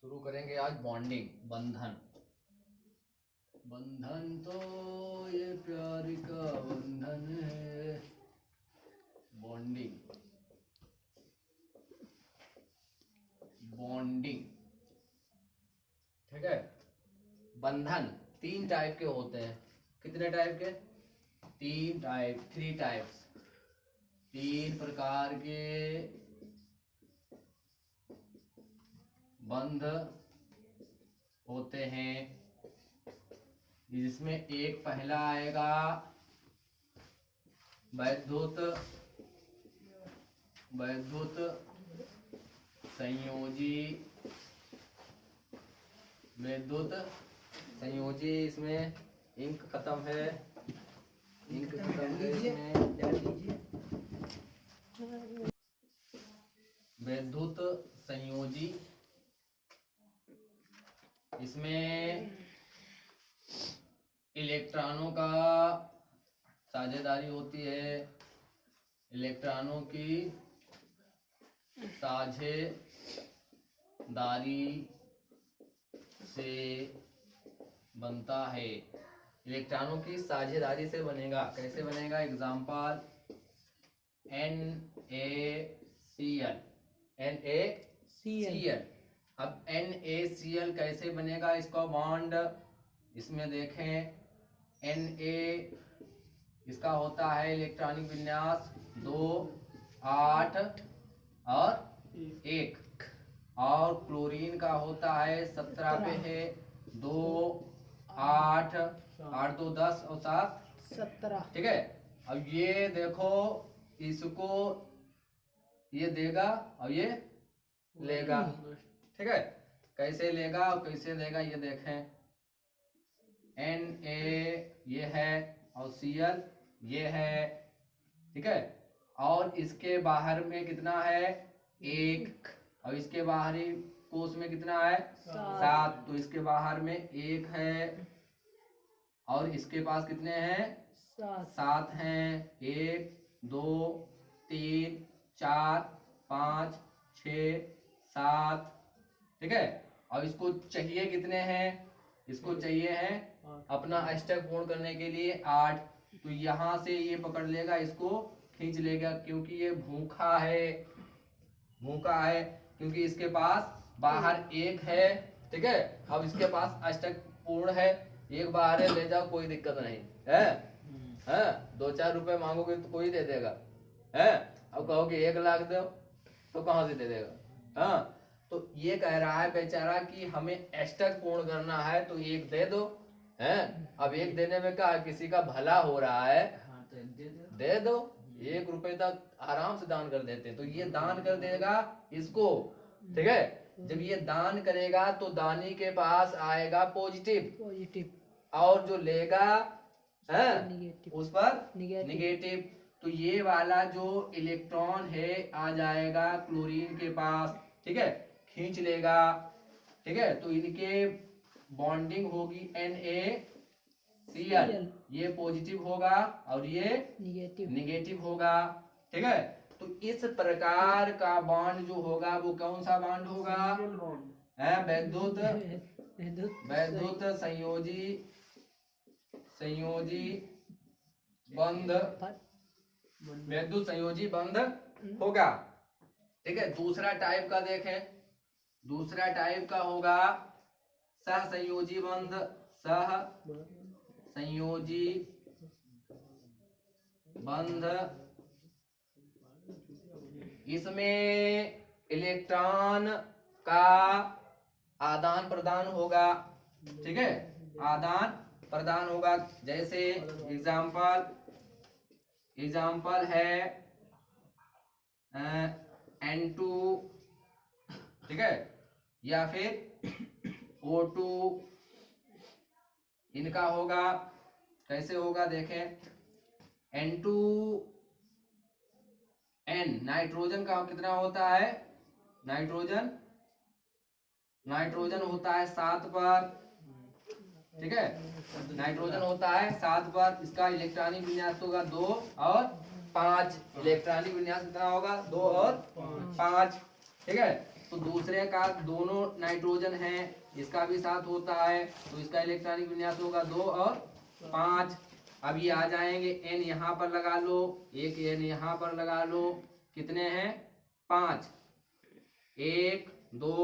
शुरू करेंगे आज बॉन्डिंग, बंधन। बंधन तो ये प्यार का बंधन है। बॉन्डिंग, बॉन्डिंग, ठीक है। बंधन 3 टाइप के होते हैं। कितने टाइप के? 3 टाइप्स। 3 प्रकार के बंध होते हैं, जिसमें एक पहला आएगा वैद्युत संयोजी। वैद्युत संयोजी, इसमें इंक खत्म है, इंक खत्म है इसमें। वैद्युत संयोजी, इसमें इलेक्ट्रॉनों का साझेदारी होती है। इलेक्ट्रॉनों की साझेदारी से बनता है। इलेक्ट्रॉनों की साझेदारी से बनेगा। कैसे बनेगा? Example NaCl। NaCl। अब NaCl कैसे बनेगा? इसका बॉन्ड इसमें देखें, Na इसका होता है इलेक्ट्रॉनिक विन्यास 2, 8 और 1, और क्लोरीन का होता है 17 पे है 2, 8, 8 2 10 और 7 17, ठीक है। अब ये देखो, इसको ये देगा और ये लेगा, ठीक है। कैसे लेगा और कैसे देगा ये देखें। Na ये है और Cl ये है, ठीक है। और इसके बाहर में कितना है? 1, और इसके बाहरी कोश में कितना है? 7। तो इसके बाहर में 1 है और इसके पास कितने हैं? 7 हैं। 1 2 3 4 5 6 7, ठीक है। और इसको चाहिए कितने हैं? इसको चाहिए हैं अपना अष्टक पूर्ण करने के लिए 8। तो यहां से ये पकड़ लेगा, इसको खींच लेगा, क्योंकि ये भूखा है, भूखा है, क्योंकि इसके पास बाहर 1 है, ठीक है। अब इसके पास अष्टक पूर्ण है, 1 बाहर है, ले जाओ, कोई दिक्कत नहीं है, 2-4 रुपए मांगोगे तो कोई दे देगा, है। अब कहोगे 1 लाख दो तो कहां से दे देगा? हाँ, तो ये कह रहा है बेचारा कि हमें अष्टक पूर्ण करना है तो 1 दे दो, है। अब 1 देने में क्या, किसी का भला हो रहा है, दे दो। 1 रुपए तक आराम से दान कर देते, तो ये दान कर देगा इसको, ठीक है। जब ये दान करेगा तो दानी के पास आएगा पॉजिटिव, और जो लेगा है उस पर निगेटिव। तो ये वाला जो इलेक्ट्रॉन है आ जाएगा क्लोरीन के पास, ठीक है, खींच लेगा, ठीक है। तो इनके बॉन्डिंग होगी NaCl, ये पॉजिटिव होगा और ये निगेटिव होगा, ठीक है। तो इस प्रकार का बॉन्ड जो होगा वो कौन सा बॉन्ड होगा? वैद्युत संयोजी बंध, वैद्युत संयोजी बंध होगा, ठीक है। दूसरा टाइप का देखें, दूसरा टाइप का होगा सहसंयोजी बंध। सहसंयोजी बंध, इसमें इलेक्ट्रॉन का आदान प्रदान होगा, ठीक है, आदान प्रदान होगा। जैसे एग्जाम्पल है N2, ठीक है, या फिर O2, इनका होगा। कैसे होगा देखें, N2N, नाइट्रोजन का कितना होता है? नाइट्रोजन होता है 7 पर, ठीक है। नाइट्रोजन होता है 7 पर, इसका इलेक्ट्रॉनिक विन्यास होगा 2 और 5। इलेक्ट्रॉनिक विन्यास कितना होगा? 2 और 5, ठीक है। तो दूसरे का दोनों नाइट्रोजन है, इसका भी साथ होता है, तो इसका इलेक्ट्रॉनिक विन्यास होगा 2 और 5। अब ये आ जाएंगे, n यहाँ पर लगा लो, एक n यहाँ पर लगा लो, कितने हैं 5, 1 2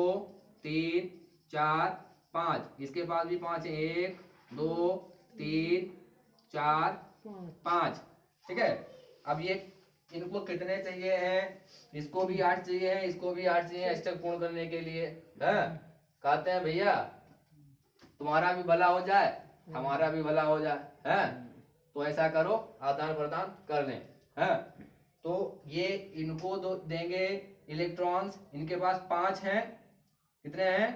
3 4 5, इसके पास भी 5 है, 1 2 3 4 5, ठीक है। अब ये इनको कितने चाहिए हैं, इसको भी 8 चाहिए है, इसको भी 8 चाहिए अष्टक पूर्ण करने के लिए। कहते हैं भैया तुम्हारा भी भला हो जाए हमारा भी भला हो जाए, है तो ऐसा करो, आदान प्रदान कर लें, है। तो ये इनको दो देंगे इलेक्ट्रॉन्स, इनके पास 5 हैं, कितने हैं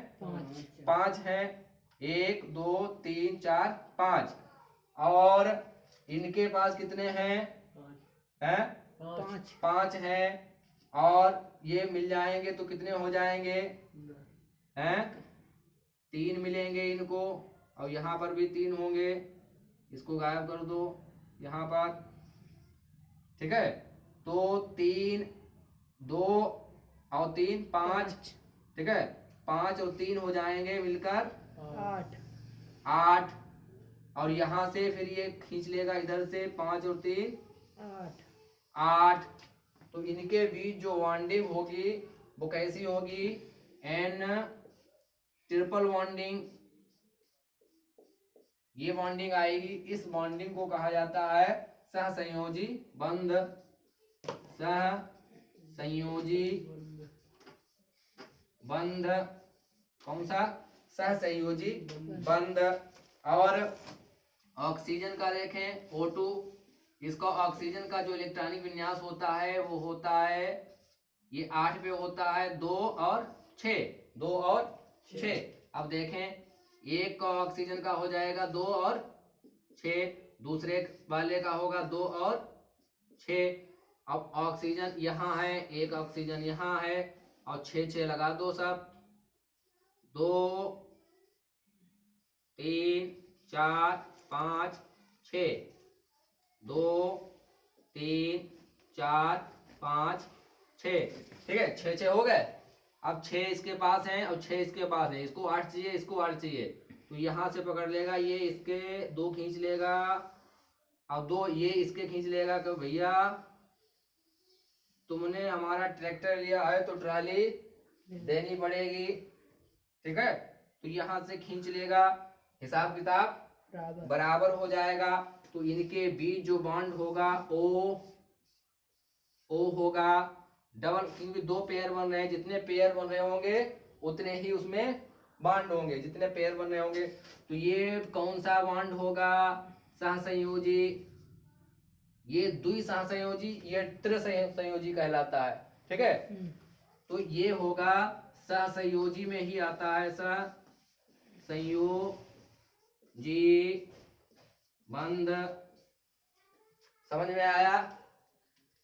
5 हैं, 1 2 3 4 5, और इनके पास कितने हैं 5 हैं, और ये मिल जाएंगे तो कितने हो जाएंगे हैं 3 मिलेंगे इनको, और यहाँ पर भी 3 होंगे, इसको गायब कर दो यहाँ पर, ठीक है। तो 3 2 और 3 5, ठीक है, 5 और 3 हो जाएंगे मिलकर 8, और यहाँ से फिर ये खींच लेगा इधर से 5 और 3 8। तो इनके बीच जो बॉन्डिंग होगी वो कैसी होगी, n ट्रिपल बॉन्डिंग, ये बॉन्डिंग आएगी। इस बॉन्डिंग को कहा जाता है सहसंयोजी बंध, सहसंयोजी बंध, कौन सा सहसंयोजी बंध। और ऑक्सीजन का देखें O2, इसका ऑक्सीजन का जो इलेक्ट्रॉनिक विन्यास होता है वो होता है, ये 8 पे होता है, 2 और 6, 2 और 6। अब देखें एक का ऑक्सीजन का हो जाएगा 2 और 6, दूसरे वाले का होगा 2 और 6। अब ऑक्सीजन यहाँ है, एक ऑक्सीजन यहाँ है, और 6 लगा दो सब, 2 3 4 5 6, 2 3 4 5 6, ठीक है, 6 हो गए। अब 6 इसके पास हैं और 6 इसके पास है, इसको 8 चाहिए, इसको 8 चाहिए, तो यहाँ से पकड़ लेगा, ये इसके 2 खींच लेगा, और 2 ये इसके खींच लेगा कि भैया तुमने हमारा ट्रैक्टर लिया है तो ट्राली देनी पड़ेगी, ठीक है। तो यहाँ से खींच लेगा, हिसाब किताब बराबर हो जाएगा। तो इनके बीच जो बॉन्ड होगा ओ होगा डबल, क्योंकि 2 पेयर बन रहे हैं, जितने पेयर बन रहे होंगे उतने ही उसमें बॉन्ड होंगे, जितने पेयर बन रहे होंगे। तो ये कौन सा बॉन्ड होगा, सहसंयोजी, ये द्विसहसंयोजी, ये त्रिसंयोजी कहलाता है, ठीक है। तो ये होगा सहसंयोजी में ही आता है, सहसंयोजी बंध। समझ में आया,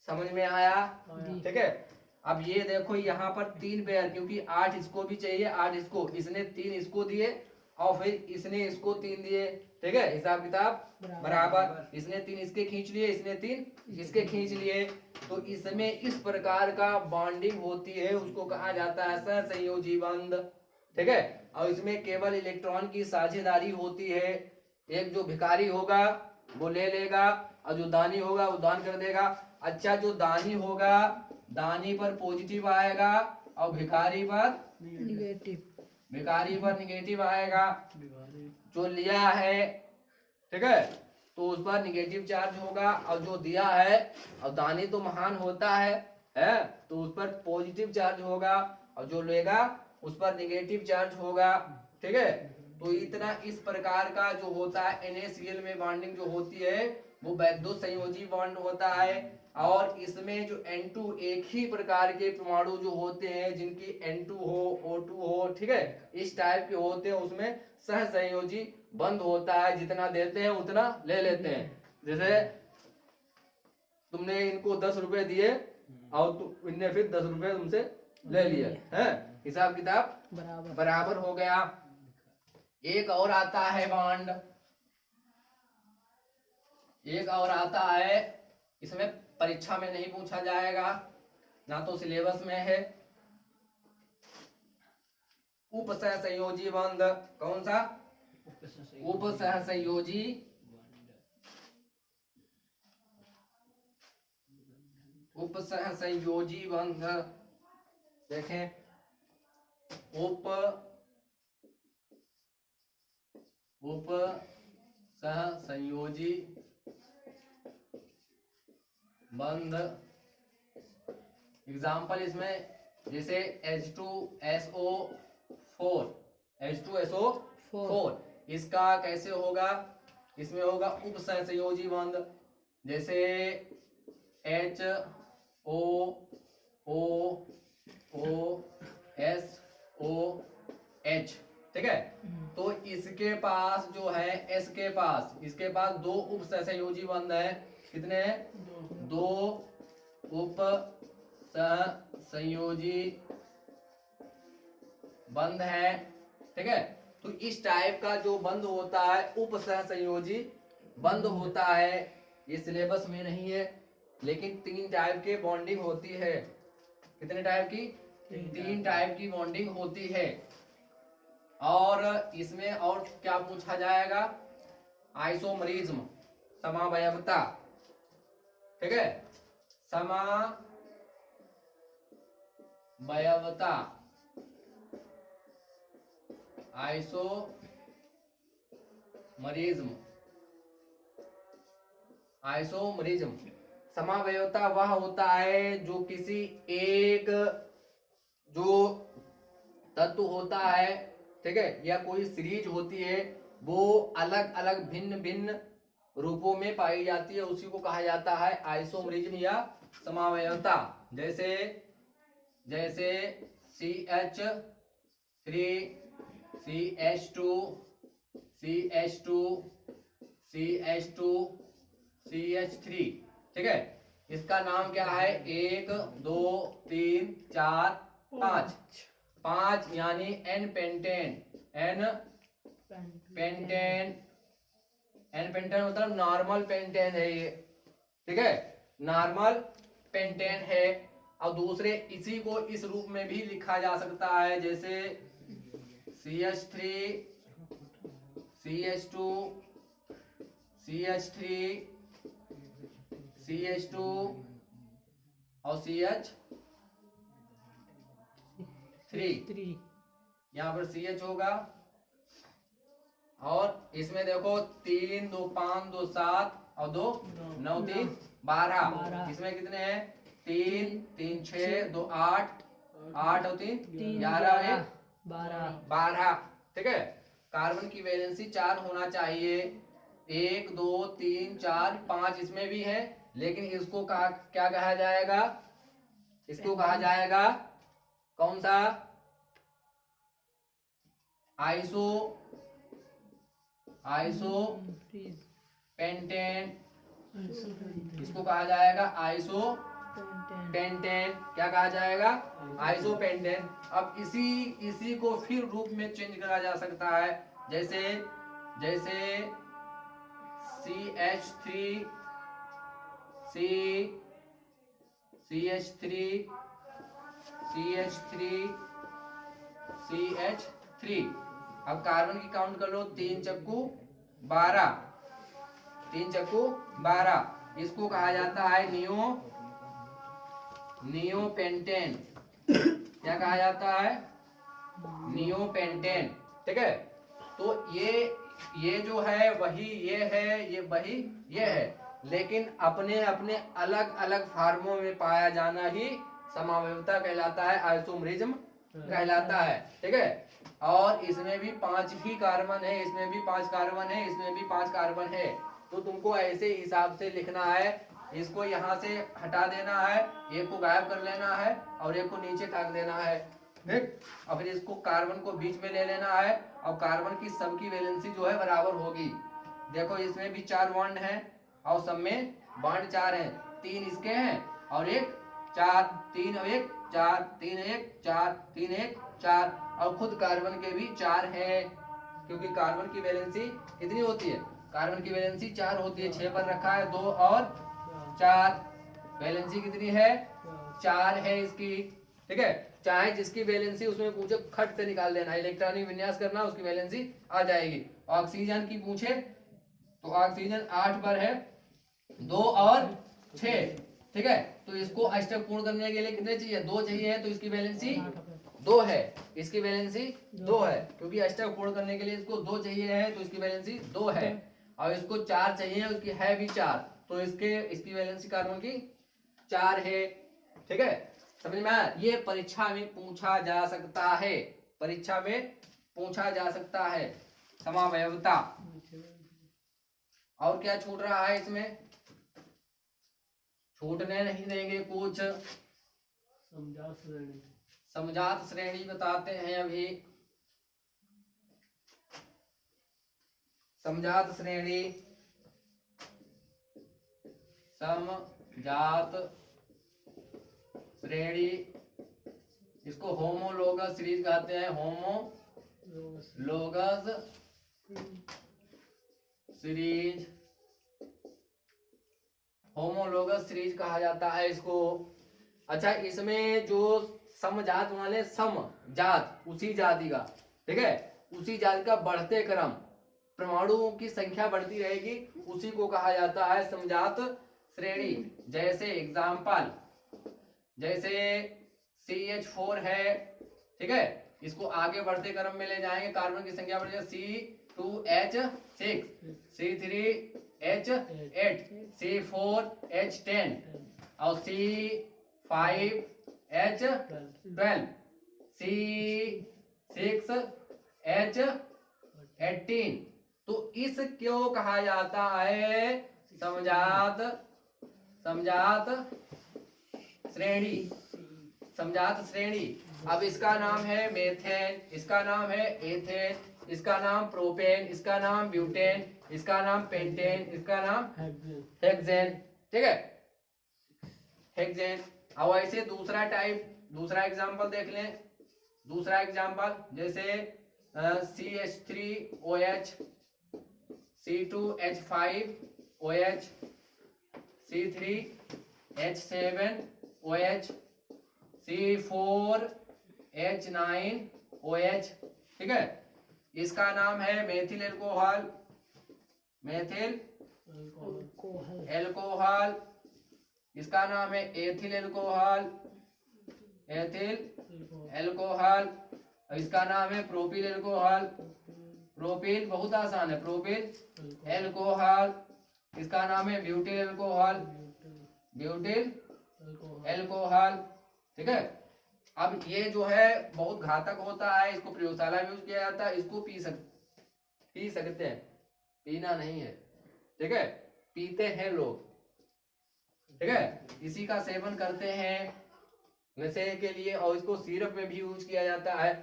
समझ में आया, ठीक है। अब ये देखो यहाँ पर 3 पेयर, क्योंकि 8 इसको भी चाहिए, 8 इसको, इसने 3 इसको दिए और फिर इसने इसको 3 दिए, ठीक है, हिसाब किताब बराबर। इसने 3 इसके खींच लिए, इसने 3 इसके खींच लिए, तो इसमें इस प्रकार का बॉन्डिंग होती है, उसको कहा जाता है सहसंयोजी बंध, ठीक है। और इसमें केवल इलेक्ट्रॉन की साझेदारी होती है, एक जो भिखारी होगा वो ले लेगा और जो दानी होगा वो दान कर देगा। अच्छा, जो दानी होगा दानी पर पॉजिटिव आएगा और भिखारी पर निगेटिव आएगा। जो लिया है, ठीक है, तो उस पर निगेटिव चार्ज होगा, और जो दिया है, और दानी तो महान होता है तो उस पर पॉजिटिव चार्ज होगा, और जो लेगा उस पर निगेटिव चार्ज होगा, ठीक है। तो इतना इस प्रकार का जो होता है NaCl में बॉन्डिंग जो होती है वो वैद्युत संयोजी बॉन्ड होता है। और इसमें जो N2 एक ही प्रकार के परमाणु जो होते हैं, जिनकी N2 हो O2 हो, ठीक है, इस टाइप के होते हैं, उसमें सहसंयोजी बंद होता है, जितना देते हैं उतना ले लेते हैं। जैसे तुमने इनको 10 रुपए दिए और इनने फिर 10 रुपए तुमसे ले लिए, है, हिसाब किताब बराबर हो गया। एक और आता है बॉन्ड, एक और आता है, इसमें परीक्षा में नहीं पूछा जाएगा, ना तो सिलेबस में है, उपसहसंयोजी बंध। कौन सा? उपसहसंयोजी उपसहसंयोजी बंध। देखें, उपसहसंयोजी बंध। एग्जाम्पल इसमें जैसे H2SO4 इसका कैसे होगा? इसमें होगा उपसहसंयोजी बंध। जैसे HOOSOH, ठीक है। तो इसके पास जो है इसके पास दो उपसहसंयोजी बंध है। कितने हैं? दो उपसहसंयोजी बंध है, ठीक है। तो इस टाइप का जो बंध होता है उपसहसंयोजी बंध होता है। ये सिलेबस में नहीं है, लेकिन 3 टाइप के बॉन्डिंग होती है। कितने टाइप की? 3 टाइप की बॉन्डिंग होती है। और इसमें और क्या पूछा जाएगा? आइसोमरिज्म, समावयवता, ठीक है। समावयवता, आइसोमरिज्म। समावयवता वह होता है जो किसी एक जो तत्व होता है, ठीक है, या कोई सीरीज होती है, वो अलग अलग भिन्न भिन्न रूपों में पाई जाती है, उसी को कहा जाता है आइसोमरिज्म या समावयवता। जैसे CH3 CH2 CH2 CH2 CH3, ठीक है। इसका नाम क्या है? 1 2 3 4 5 5 यानी N पेंटेन। N पेंटेन मतलब नॉर्मल पेंटेन है ये, ठीक है, नॉर्मल पेंटेन है। और दूसरे इसी को इस रूप में भी लिखा जा सकता है, जैसे CH3 CH2 CH3 CH2 और CH3। यहाँ पर CH होगा, और इसमें देखो 3 2 5 2 7 और 2 9 3 12। इसमें कितने हैं? 3 3 6 2 8 8 और 3 11 1 12, ठीक है। कार्बन की वैलेंसी 4 होना चाहिए। 1 2 3 4 5 इसमें भी है, लेकिन इसको क्या कहा जाएगा? इसको कहा जाएगा कौन सा? Iso pentane. इसको कहा जाएगा आइसो पेंटेन। क्या कहा जाएगा? Iso pentane. अब इसी को फिर रूप में चेंज करा जा सकता है, जैसे CH3 CH3 अब कार्बन की काउंट कर लो। 3 चक्कू 12, 3 चक्कू 12। इसको कहा जाता है नियो पेंटेन। क्या कहा जाता है? नियो पेंटेन, ठीक है। तो ये जो है वही ये है, ये वही ये है, लेकिन अपने अपने अलग अलग फार्मों में पाया जाना ही समावयवता कहलाता है, आइसोमरिज्म कहलाता है, ठीक है। और इसमें भी 5 ही कार्बन है, इसमें भी 5 कार्बन है, इसमें भी 5 कार्बन है। तो तुमको ऐसे हिसाब से लिखना है। इसको यहाँ से हटा देना है, एक को गायब कर लेना है और एक को नीचे ताक देना है, ठीक। और फिर इसको कार्बन को बीच में ले लेना है, और कार्बन की सबकी वैलेंसी जो है बराबर होगी। देखो इसमें भी 4 बॉन्ड हैं और सब में बॉन्ड 4 हैं। 3 इसके हैं और 1 4, 3 और 1 4, 3 1 4, 3 1 4, और खुद कार्बन के भी 4 हैं, क्योंकि कार्बन की वैलेंसी कितनी होती है? कार्बन की वैलेंसी 4 होती है। 6 पर रखा है, 2 और 4, वैलेंसी कितनी है? 4 है इसकी, ठीक है। चाहे जिसकी वैलेंसी उसमें पूछे खट से निकाल देना, इलेक्ट्रॉनिक विन्यास करना, उसकी वैलेंसी आ जाएगी। ऑक्सीजन की पूछे तो ऑक्सीजन 8 पर है, 2 और 6, ठीक है। तो इसको अष्टक पूर्ण करने के लिए कितने चाहिए, 2 चाहिए, तो इसकी वैलेंसी 2 है, इसकी वैलेंसी 2 है, क्योंकि अष्टक पूर्ण करने के लिए इसको 2 चाहिए है, तो इसकी वैलेंसी 2 है। और इसको 4 चाहिए, उसकी है भी 4, तो इसकी वैलेंसी कार्बन की 4 है, ठीक है। समझ में आया? ये परीक्षा में पूछा जा सकता है, परीक्षा में पूछा जा सकता है समावयवता। और क्या छूट रहा है इसमें, छूटने नहीं देंगे कुछ। समजात श्रेणी बताते हैं अभी। समजात श्रेणी, समजात श्रेणी, इसको होमोलोगस सीरीज कहते हैं, होमोलोगस सीरीज, होमोलोगस सीरीज कहा जाता है इसको। अच्छा, इसमें जो समजात वाले सम जात, उसी जाति का, ठीक है, उसी जाति का बढ़ते क्रम, परमाणुओं की संख्या बढ़ती रहेगी, उसी को कहा जाता है समजात श्रेणी। जैसे एग्जाम्पल, जैसे CH4 है, ठीक है, इसको आगे बढ़ते क्रम में ले जाएंगे, कार्बन की संख्या बढ़ जाएगी, C2H6, C3H8, C4H10 और C5H12, C6H18। तो इस क्यों कहा जाता है समजात श्रेणी, समजात श्रेणी। अब इसका नाम है मेथेन, इसका नाम है एथेन, इसका नाम प्रोपेन, इसका नाम ब्यूटेन, इसका नाम पेंटेन, इसका नाम हेक्सेन, ठीक है, हेक्सेन। अब ऐसे दूसरा टाइप, दूसरा एग्जांपल देख लें, दूसरा एग्जांपल जैसे CH3OH, C2H5OH, C3H7OH, C4H9OH, ठीक है। इसका नाम है मेथिल एल्कोहल, मेथिल एल्कोहल। इसका नाम है एथिल एल्कोहल, एथिल एल्कोहल। इसका नाम है प्रोपिल एल्कोहल, प्रोपिल, बहुत आसान है, प्रोपिल एल्कोहल। इसका नाम है ब्यूटिल एल्कोहल, ब्यूटिल एल्कोहल, ठीक है। अब ये जो है बहुत घातक होता है, इसको प्रयोगशाला में यूज किया जाता है, इसको पी सकते हैं, पीना नहीं है, ठीक है, पीते हैं लोग, ठीक है, इसी का सेवन करते हैं नशे के लिए। और इसको सिरप में भी यूज किया जाता है,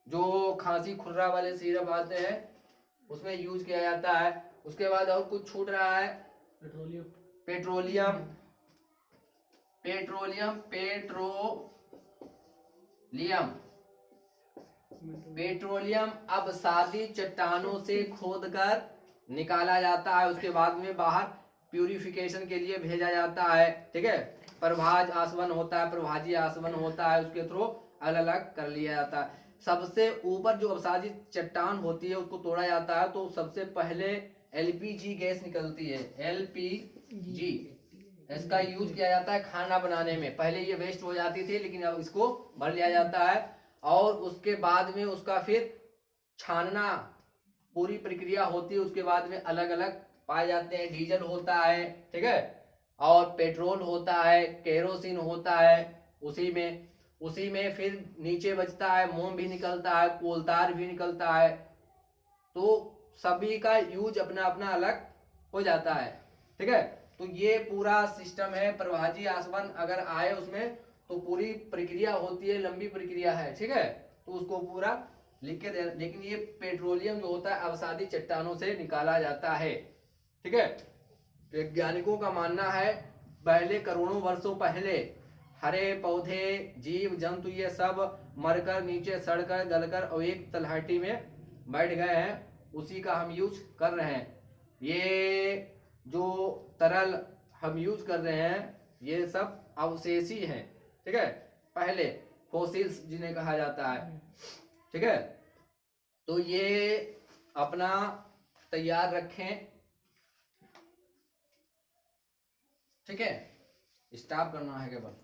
जो खांसी खुर्रा वाले सिरप आते हैं उसमें यूज किया जाता है। उसके बाद और कुछ छूट रहा है, पेट्रोलियम, पेट्रोलियम, पेट्रोलियम अब सादी चट्टानों से खोदकर निकाला जाता है, उसके बाद में बाहर प्यूरिफिकेशन के लिए भेजा जाता है, ठीक है। प्रभाज आसवन होता है, प्रभाजी आसवन होता है, उसके थ्रू अलग अलग कर लिया जाता है। सबसे ऊपर जो अवसादी चट्टान होती है उसको तोड़ा जाता है, तो सबसे पहले LPG गैस निकलती है, LPG, इसका यूज किया जाता है खाना बनाने में। पहले ये वेस्ट हो जाती थी, लेकिन अब इसको भर लिया जाता है, और उसके बाद में उसका फिर छानना पूरी प्रक्रिया होती है, उसके बाद में अलग अलग पाए जाते हैं। डीजल होता है, ठीक है, और पेट्रोल होता है, केरोसिन होता है, उसी में फिर नीचे बचता है, मोम भी निकलता है, कोलतार भी निकलता है। तो सभी का यूज अपना अपना अलग हो जाता है, ठीक है। तो ये पूरा सिस्टम है। प्रभाजी आसवन अगर आए उसमें तो पूरी प्रक्रिया होती है, लंबी प्रक्रिया है, ठीक है, तो उसको पूरा लिख के दे। लेकिन ये पेट्रोलियम जो होता है अवसादी चट्टानों से निकाला जाता है, ठीक है। वैज्ञानिकों का मानना है पहले करोड़ों वर्षों पहले हरे पौधे, जीव जंतु ये सब मरकर नीचे सड़कर गलकर और एक तलहटी में बैठ गए हैं, उसी का हम यूज कर रहे हैं। ये जो तरल हम यूज कर रहे हैं ये सब अवशेषी हैं, ठीक है। पहले फॉसिल्स जिन्हें कहा जाता है। ठीक है, तो ये अपना तैयार रखें। ठीक है, स्टॉप करना है केवल।